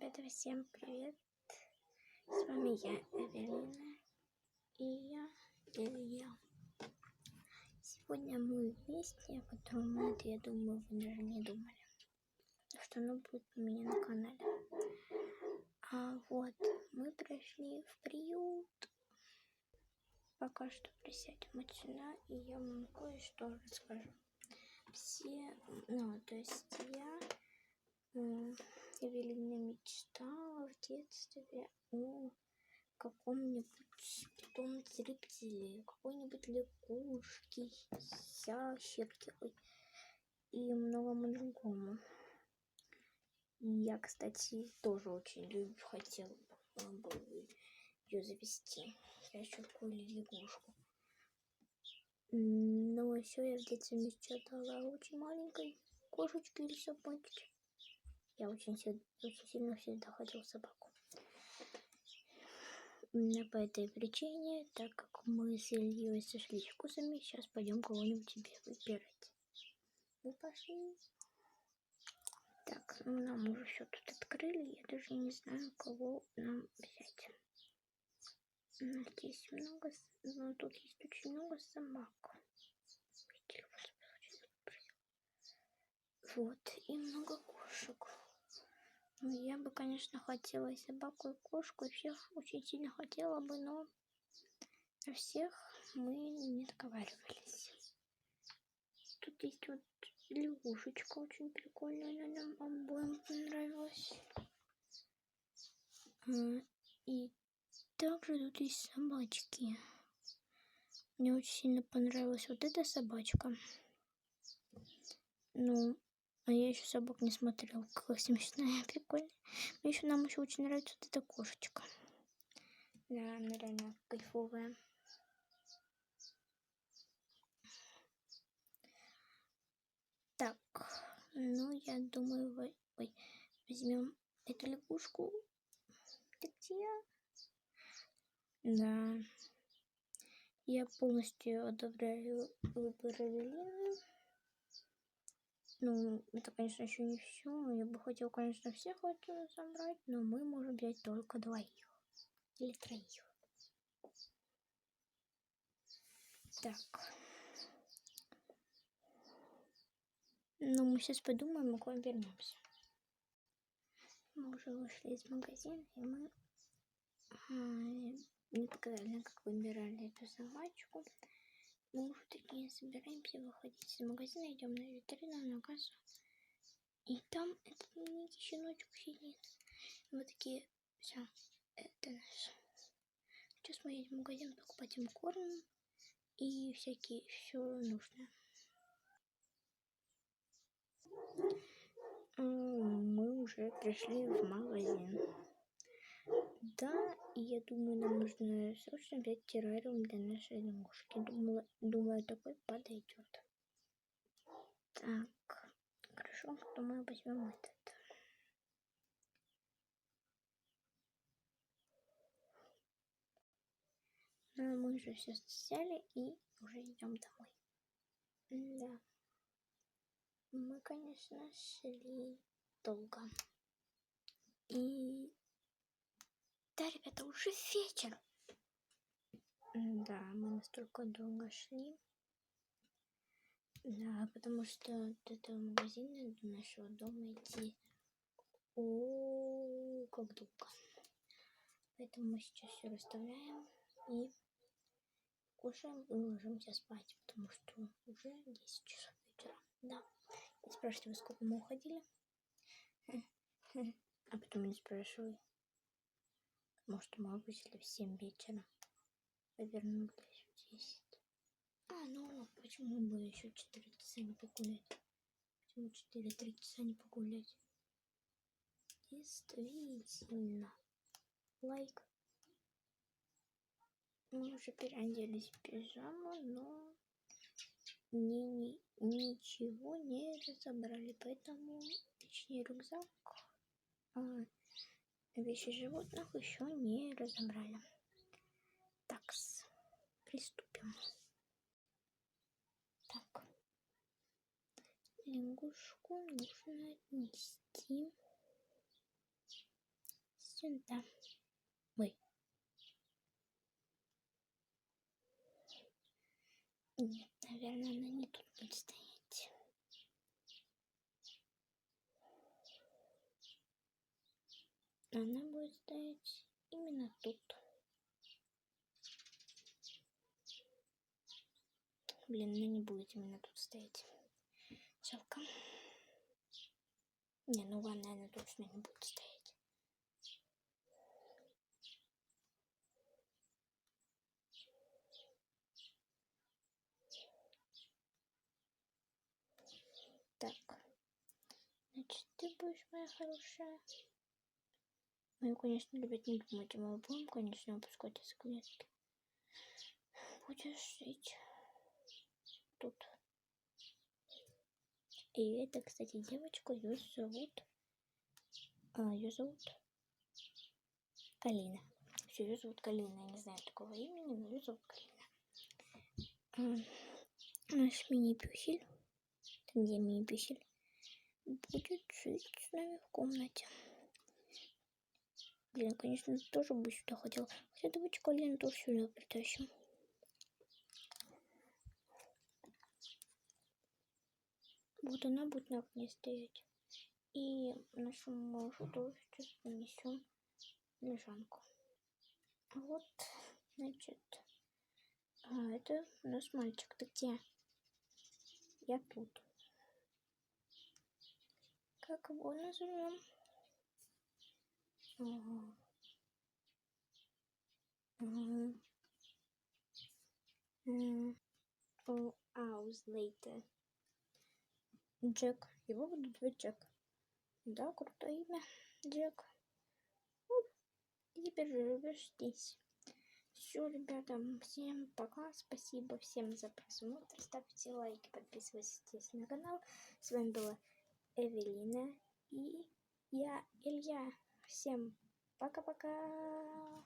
Ребята, всем привет! С вами я, Эвелина, и я, Илья. Сегодня мы вместе, потому что, я думаю, вы даже не думали, что оно будет у меня на канале. Мы пришли в приют. Пока что присядем вот сюда, и я вам кое-что расскажу. Эвелина мечтала в детстве о каком-нибудь питомце рептилии, какой-нибудь лягушки, ящерки и многому другому. Я, кстати, тоже очень хотела бы ее завести, ящерку или лягушку. Но еще я в детстве мечтала о очень маленькой кошечке или собачке. Я очень сильно всегда хотела собаку. Именно по этой причине, так как мы с Ильей сошлись вкусами, сейчас пойдем кого-нибудь себе выбирать. Мы пошли. Так, нам уже все тут открыли, я даже не знаю, кого нам взять. Здесь много, тут есть очень много собак. Вот, и много кошек. Я бы, конечно, хотела и собаку, и кошку, и всех очень сильно хотела бы, но на всех мы не договаривались. Тут есть вот лягушечка очень прикольная, она нам обоим понравилась. И также тут есть собачки. Мне очень сильно понравилась вот эта собачка. А я еще собак не смотрела, какая смешная, прикольная. Нам еще очень нравится вот эта кошечка. Да, она реально кайфовая. Так, я думаю, возьмем эту лягушку. Ты где? Да. Я полностью одобряю выбор Эвелины. Это, конечно, еще не все. Я бы хотела, конечно, всех забрать, но мы можем взять только 2 или 3. Так. Мы сейчас подумаем, и к вам вернемся. Мы уже вышли из магазина, и мы не показали, как выбирали эту собачку. Мы уже такие собираемся выходить из магазина, идем на витрину, на кассу. И там этот маленький щеночек сидит. Мы такие, все, это наш. Сейчас мы едем в магазин покупать им корм и все нужное. Мы уже пришли в магазин. Да, и я думаю, нам нужно срочно взять террариум для нашей лягушки. Думаю, такой подойдет. Так, хорошо, думаю, возьмем этот. Мы уже все взяли и уже идем домой. Да. Мы, конечно, шли долго. И да, ребята, уже вечер. Да, мы настолько долго шли. Да, потому что от этого магазина до нашего дома идти как долго. Поэтому мы сейчас все расставляем и кушаем и ложимся спать, потому что уже 10 часов вечера. Да. Не спрашивайте, во сколько мы уходили. А потом не спрашивай. Может, мы вышли в 7 вечера. Повернулись в 10. Почему бы еще 4 часа не погулять? Почему 4-3 часа не погулять? Действительно. Лайк. Мы уже переоделись в пижаму, но ничего не разобрали, поэтому, точнее, рюкзак, вещи животных еще не разобрали. Так, приступим. Так, лягушку нужно отнести сюда. Ой. Нет, наверное, она не тут будет стоять. Она будет стоять именно тут. Блин, она не будет именно тут стоять. Жалко. Не, ну ванная она точно не будет стоять. Так. Значит, ты будешь моя хорошая. Мы ее, конечно, любить не будем. Мы будем, конечно, выпускать из клетки. Будешь жить тут. И это, кстати, девочка, ее зовут Калина. Все, ее зовут Калина. Я не знаю такого имени, но ее зовут Калина. Наш мини-пюсель, там где мини-пюсель, будет жить с нами в комнате. Блин, конечно, тоже бы сюда хотела. Хотя давайте Калину тоже сюда притащим. Вот она будет на окне стоять. И нашему мужу тоже сейчас принесем лежанку. Вот, значит, это у нас мальчик. Ты где? Я тут. Как его назовем? Later. Джек. Его будут звать Джек. Да, крутое имя. Джек. И теперь живешь здесь. Все, ребята, всем пока. Спасибо всем за просмотр. Ставьте лайки, подписывайтесь на канал. С вами была Эвелина и я, Илья. Всем пока-пока.